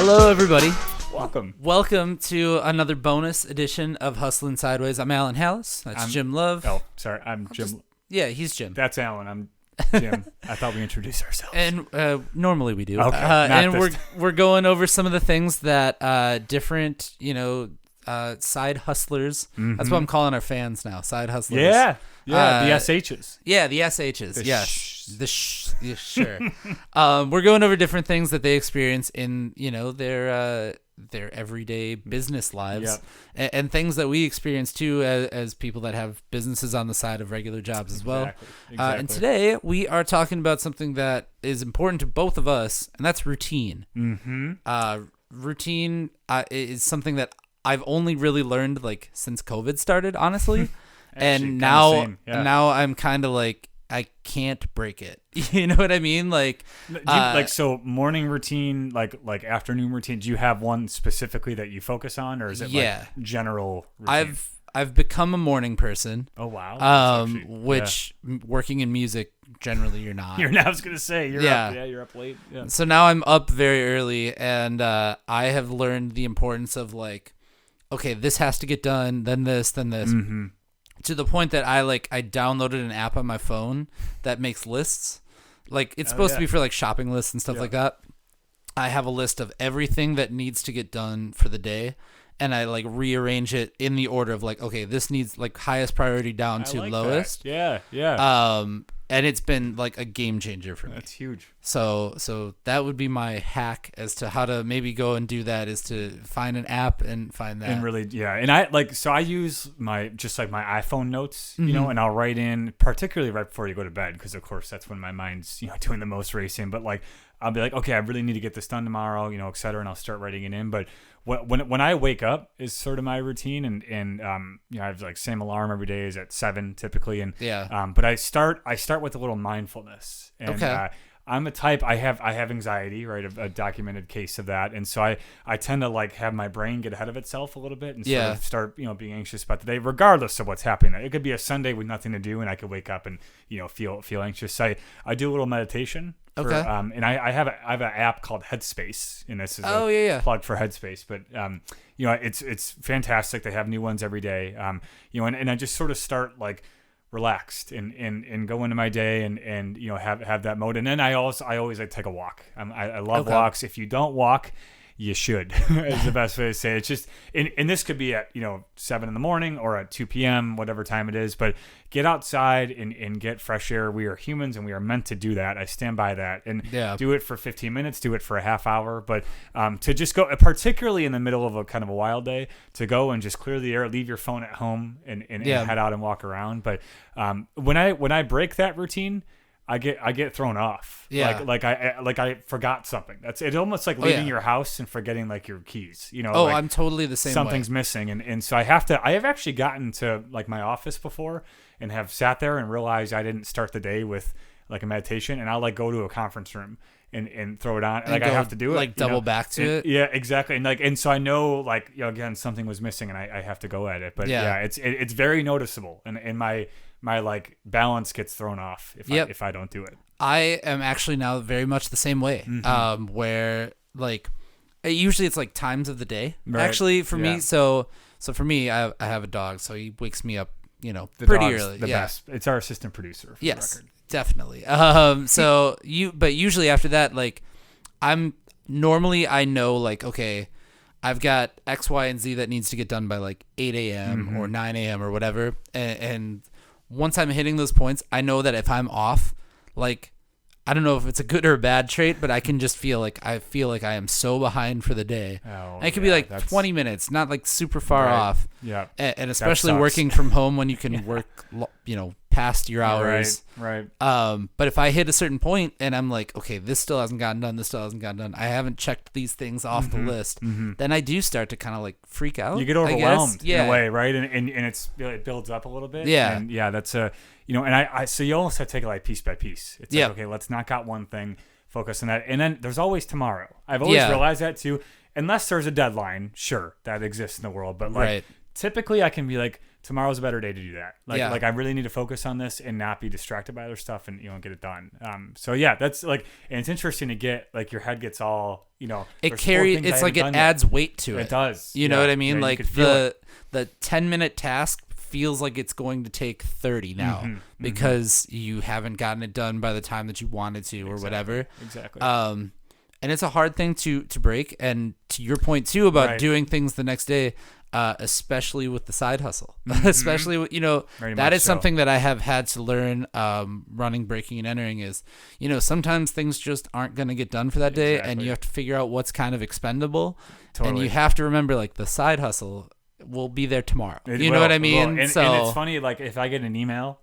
Hello, everybody. Welcome to another bonus edition of Hustlin' Sideways. I'm Alan Halas. That's Jim Love. Oh, sorry. I'm Jim. Yeah, he's Jim. That's Alan. I'm Jim. I thought we introduced ourselves. And normally we do. Okay. And we're going over some of the things that different, side hustlers. Mm-hmm. That's what I'm calling our fans now. Side hustlers. Yeah. The SHs. Yeah, the SHs. Sure. We're going over different things that they experience in, their everyday business lives, and things that we experience too as people that have businesses on the side of regular jobs as well. Exactly. And today we are talking about something that is important to both of us, and that's routine. Mm-hmm. Routine is something that I've only really learned since COVID stared, honestly. And now I'm kind of like, I can't break it. You know what I mean? So morning routine, like afternoon routine, do you have one specifically that you focus on, or is it general routine? I've become a morning person. Oh, wow. Which working in music, generally you're not. I was going to say, you're up late. Yeah. So now I'm up very early, and I have learned the importance of okay, this has to get done, then this, then this. Mm-hmm. To the point that I downloaded an app on my phone that makes lists. It's supposed to be for shopping lists and stuff like that. I have a list of everything that needs to get done for the day, and I rearrange it in the order of okay, this needs highest priority down to lowest. That. Yeah. And it's been a game changer for me. That's huge. So that would be my hack as to how to maybe go and do that, is to find an app and find that. And really, and I use my iPhone notes, Mm-hmm. and I'll write in, particularly right before you go to bed, because of course that's when my mind's, doing the most racing. But I'll be okay, I really need to get this done tomorrow, et cetera, and I'll start writing it in. But when I wake up is sort of my routine, and I have same alarm every day is at 7 typically, and but I start with a little mindfulness, and okay. I'm a type, I have anxiety, right? A documented case of that. And so I tend to have my brain get ahead of itself a little bit and sort of start, being anxious about the day, regardless of what's happening. It could be a Sunday with nothing to do, and I could wake up and, feel anxious. I do a little meditation. Okay. And I have an app called Headspace, and this is plug for Headspace, but it's fantastic. They have new ones every day. And I just sort of start relaxed and go into my day and have that mode. And then I always take a walk. I love walks. If you don't walk, you should is the best way to say it. It's just, and this could be at 7 in the morning or at 2 p.m, whatever time it is, but get outside and get fresh air. We are humans and we are meant to do that. I stand by that, and do it for 15 minutes, do it for a half hour, but to just go, particularly in the middle of a kind of a wild day, to go and just clear the air, leave your phone at home and head out and walk around. But when I break that routine, I get thrown off. Yeah. I forgot something. It's almost like leaving your house and forgetting your keys. I'm totally the same something's way. missing, and so I have actually gotten to my office before and have sat there and realized I didn't start the day with a meditation, and I'll go to a conference room and throw it on. And I have to do it. Double back to it. Yeah, exactly. And so I know again, something was missing and I have to go at it. But it's very noticeable, and my balance gets thrown off if I don't do it. I am actually now very much the same way. Mm-hmm. Where usually it's times of the day. Right. Actually, for me, so for me, I have a dog, so he wakes me up, pretty early. The best. It's our assistant producer. For the record. Definitely. But usually after that, I know okay, I've got X, Y, and Z that needs to get done by 8 a.m. Mm-hmm. or 9 a.m. or whatever, and once I'm hitting those points, I know that if I'm off, I don't know if it's a good or a bad trait, but I can just feel like I am so behind for the day. Oh, and it could be 20 minutes, not super far off. Yeah. And especially working from home when you can work, past your hours. Right. But if I hit a certain point and I'm okay, this still hasn't gotten done, I haven't checked these things off the list, then I do start to kind of freak out. You get overwhelmed in a way, right? And it builds up a little bit. Yeah. And that's and so you almost have to take it piece by piece. It's okay, let's knock out one thing, focus on that. And then there's always tomorrow. I've always realized that too. Unless there's a deadline, sure, that exists in the world. But typically I can be tomorrow's a better day to do that. Like I really need to focus on this and not be distracted by other stuff and, get it done. So yeah, that's like, and it's interesting to get like your head gets all, it carries, it's like it adds weight to it. It does. You know what I mean? Like the 10-minute task feels like it's going to take 30 now because you haven't gotten it done by the time that you wanted to or whatever. Exactly. And it's a hard thing to break. And to your point too about doing things the next day, especially with the side hustle, especially with, that is something that I have had to learn, running, breaking, and entering is, sometimes things just aren't going to get done for that day, and you have to figure out what's kind of expendable. And you have to remember, like, the side hustle will be there tomorrow. You know what I mean? And it's funny, like, if I get an email,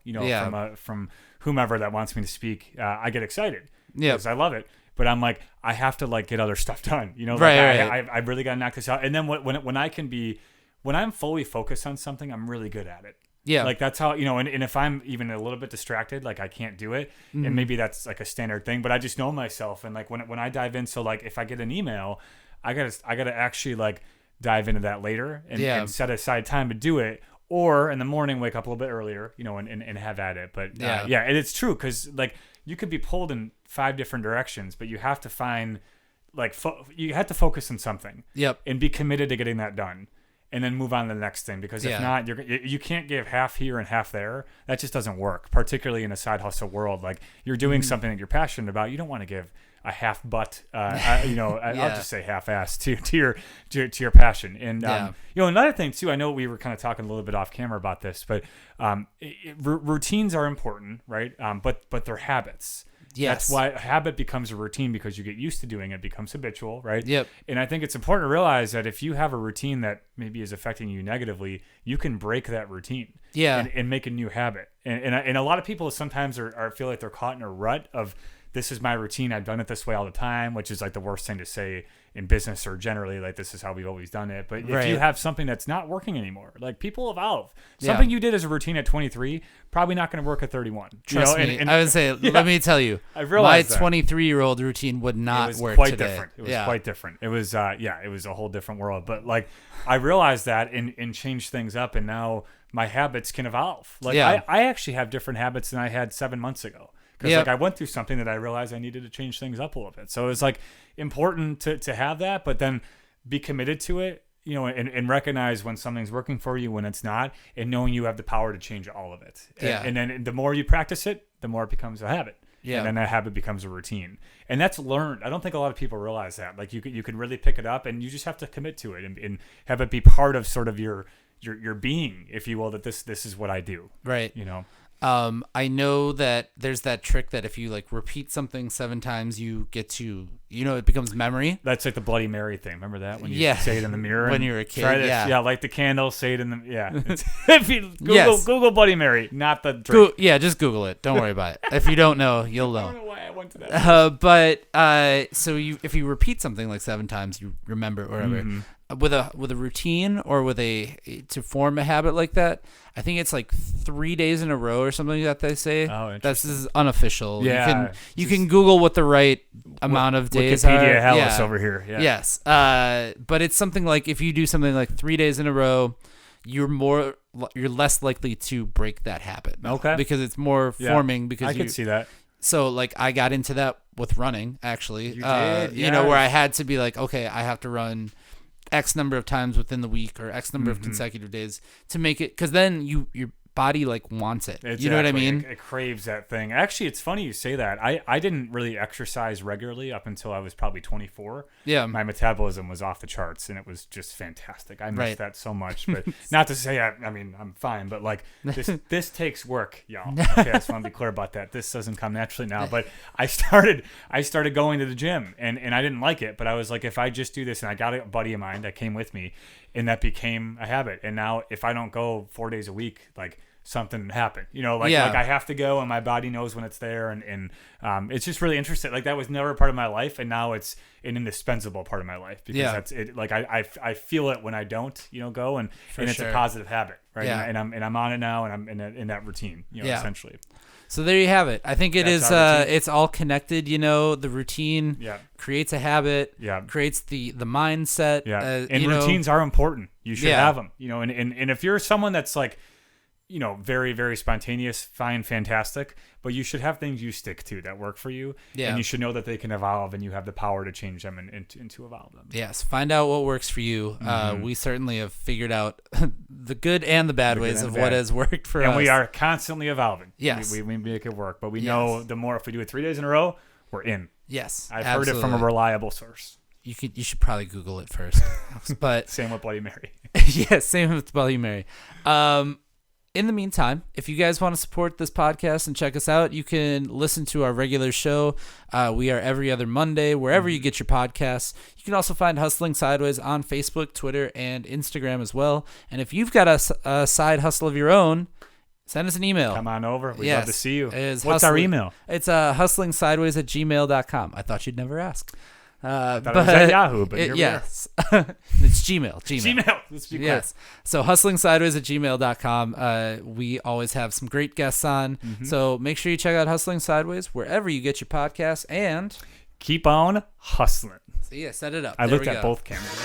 from whomever that wants me to speak, I get excited because I love it. But I'm like, I have to like get other stuff done. I really got to knock this out. And then when I'm fully focused on something, I'm really good at it. Yeah. Like that's how, and if I'm even a little bit distracted, like I can't do it. And maybe that's like a standard thing, but I just know myself. And like when I dive in, so like if I get an email, I gotta actually like dive into that later and set aside time to do it. Or in the morning, wake up a little bit earlier, and have at it. But and it's true. 'Cause like you could be pulled in 5 different directions, but you have to find like, you have to focus on something. Yep. And be committed to getting that done. And then move on to the next thing, because if not, you can't give half here and half there. That just doesn't work, particularly in a side hustle world. Like you're doing something that you're passionate about. You don't want to give a half butt, I'll just say half ass to your passion. And another thing too, I know we were kind of talking a little bit off camera about this, but routines are important, right? But they're habits. Yes. That's why a habit becomes a routine, because you get used to doing it, it becomes habitual, right? Yep. And I think it's important to realize that if you have a routine that maybe is affecting you negatively, you can break that routine and make a new habit. And a lot of people sometimes feel like they're caught in a rut of, this is my routine, I've done it this way all the time, which is like the worst thing to say in business, or generally like this is how we've always done it. But if you have something that's not working anymore, like people evolve. Something you did as a routine at 23, probably not going to work at 31. Trust me. I would say, let me tell you, my 23-year-old routine would not work quite today. Different. It was quite different. It was, it was a whole different world. But like, I realized that and changed things up, and now my habits can evolve. Like I actually have different habits than I had 7 months ago. Because like I went through something that I realized I needed to change things up a little bit. So it's like important to have that, but then be committed to it, and recognize when something's working for you, when it's not, and knowing you have the power to change all of it. And then the more you practice it, the more it becomes a habit. Yeah. And then that habit becomes a routine. And that's learned. I don't think a lot of people realize that. Like you can really pick it up, and you just have to commit to it and have it be part of sort of your being, if you will, that this is what I do. Right. I know that there's that trick that if you like repeat something 7 times, you get to, it becomes memory. That's like the Bloody Mary thing. Remember that when you say it in the mirror when you were a kid? Light the candle, say it in the If you Google Bloody Mary, not the drink. Just Google it. Don't worry about it. If you don't know, you'll know. I don't know why I went to that. But so if you repeat something like 7 times, you remember it or whatever. Mm-hmm. With a routine or to form a habit like that, I think it's like 3 days in a row or something like that they say. Oh, this is unofficial. Yeah, you can Google what the right amount of days Wikipedia are. Halas over here. Yeah. Yes. But it's something like if you do something like 3 days in a row, you're less likely to break that habit. Okay. Because it's more forming. Because I could see that. So like I got into that with running actually. You did. Where I had to be like, okay, I have to run X number of times within the week or X number of consecutive days to make it, because then your body like wants it. Exactly. You know what I mean? It craves that thing. Actually, it's funny you say that. I didn't really exercise regularly up until I was probably 24. Yeah. My metabolism was off the charts, and it was just fantastic. I missed that so much. But not to say, I mean, I'm fine, but like this takes work, y'all. Okay, I just want to be clear about that. This doesn't come naturally now. But I started going to the gym, and I didn't like it, but I was like, if I just do this, and I got a buddy of mine that came with me, and that became a habit. And now if I don't go 4 days a week, like something happened, like I have to go, and my body knows when it's there. And it's just really interesting. Like that was never a part of my life. And now it's an indispensable part of my life, because that's it. Like I feel it when I don't, go, and it's a positive habit. Right. Yeah. And I'm on it now, and I'm in that routine, essentially. So there you have it. I think it's all connected, the routine creates a habit, creates the mindset. Yeah. And routines are important. You should have them, and if you're someone that's like, very, very spontaneous, fine, fantastic. But you should have things you stick to that work for you. Yeah. And you should know that they can evolve and you have the power to change them and to evolve them. Yes. Find out what works for you. We certainly have figured out the good and the bad ways of what has worked for us. And we are constantly evolving. Yes. We make it work. But we know the more, if we do it 3 days in a row, we're in. Yes. I've heard it from a reliable source. You should probably Google it first. But same with Bloody Mary. Yeah, same with Bloody Mary. In the meantime, if you guys want to support this podcast and check us out, you can listen to our regular show. We are every other Monday, wherever you get your podcasts. You can also find Hustling Sideways on Facebook, Twitter, and Instagram as well. And if you've got a side hustle of your own, send us an email. Come on over. We'd love to see you. What's our email? It's hustlingsideways@gmail.com. I thought you'd never ask. I thought it was at Yahoo, but yes. It's Gmail. Gmail. Let's be clear. Yes. So hustlingsideways@gmail.com. We always have some great guests on. So make sure you check out Hustling Sideways wherever you get your podcasts and keep on hustling. So yeah, set it up. I looked at both cameras.